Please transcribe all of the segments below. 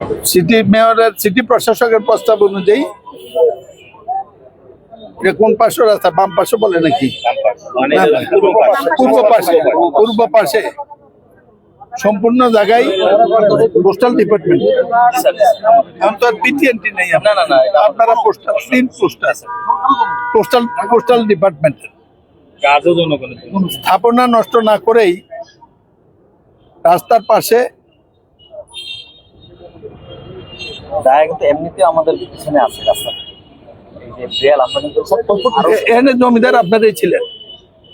City মেয়রের city প্রশাসকের প্রস্তাব অনুযায়ী এটা কোন পাশে রাস্তা, বাম পাশে বলে নাকি, না, না, পূর্ব পাশে সম্পূর্ণ জায়গায় পোস্টাল ডিপার্টমেন্ট। এখন তো আর পিটিএনটি নেই, আপনারা পোস্টাল পোস্টাল ডিপার্টমেন্ট স্থাপনা নষ্ট না করেই রাস্তার পাশে কিন্তু এমনিতে আমাদের পিছনে আছে রাস্তা, এই যে দেয়াল আমরা কিন্তু এখানে জমিদার আপনারাই ছিলেন,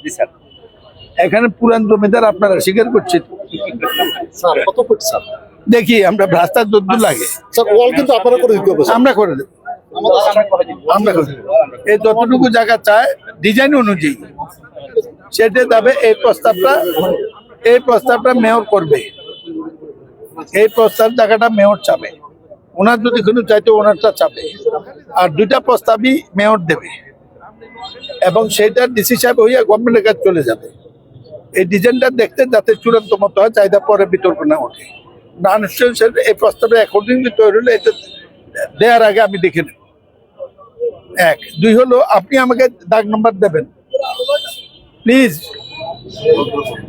জি স্যার। এখানে পুরান জমিদার আপনারা স্বীকার করছেন। স্যার কত ফুট স্যার? দেখি আমরা রাস্তার যদ্দূর লাগে স্যার ওয়াল কিন্তু আপনারা করে দিতে হবে স্যার। আমরা করে দেবো, আমরা করে দেবো। এই যতটুকু জায়গা চায় ডিজাইন অনুযায়ী সেটা যাবে। এই প্রস্তাবটা মেয়র করবে, এই প্রস্তাব জায়গাটা মেয়র চাবে। ওনার যদি কোনো চাইতে ওনারটা চাবে, আর দুইটা প্রস্তাবই মেয়র দেবে এবং সেটা ডিসি সাহেব হইয়া গভর্নমেন্টের কাছে চলে যাবে। এই ডিজাইনটা দেখতে যাতে চূড়ান্ত মতো হয়, চাহিদা পরে বিতর্ক না ওঠে। এই প্রস্তাবে অ্যাকর্ডিংলি তৈরি হলে এটা দেওয়ার আগে আমি দেখে নেব। এক, দুই হলো আপনি আমাকে দাগ নম্বর দেবেন প্লিজ।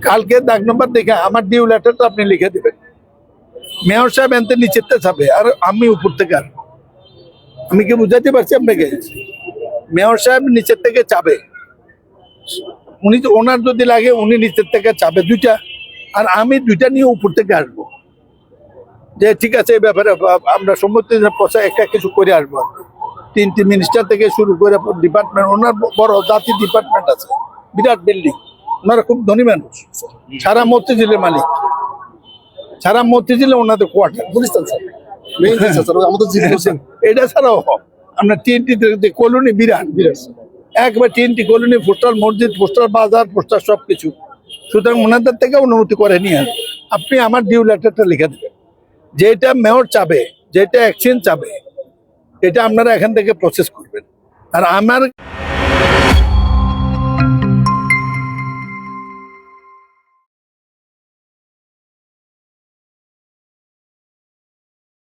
কালকে দাগ নম্বর দেখে আমার ডিউ লেটারটা আপনি লিখে দেবেন। মেয়র সাহেব এনতে নিচেতে যাবে আর আমি উপর থেকে আসবো। আমি কি বুঝাতে পারছি আপনাকে? মেয়র সাহেব নিচের থেকে চাবে, উনি তো ওনার যদি লাগে উনি নিচের থেকে চাবে দুইটা, আর আমি দুইটা নিয়ে উপর থেকে আসবো যে ঠিক আছে এই ব্যাপারে আমরা সম্মতি একটা কিছু করে আসবো। তিনটি মিনিস্টার থেকে শুরু করে ডিপার্টমেন্ট, ওনার বড় জাতি ডিপার্টমেন্ট আছে, বিরাট বিল্ডিং, ওনারা খুব ধনী মানুষ, সারা মতিঝিলের মালিক, সারা মতিঝিলে ওনাদের কোয়ার্টার। বুঝছেন স্যার? মেইন স্যার আমাদের জিনিস এটা ছাড়াও আমরা TNT কলোনি বিরাট একবার TNT কলোনি, পোস্টাল মসজিদ, পোস্টাল বাজার, পোস্টাল সবকিছু। সুতরাং ওনাদের থেকে অনুমতি করে নিয়ে আপনি আমার ডিউ লেটারটা লিখে দেবেন। যেটা মেয়র চাবে, যেটা এক্সচেঞ্জ চাবে, এটা আপনারা এখান থেকে প্রসেস করবেন। আর আমার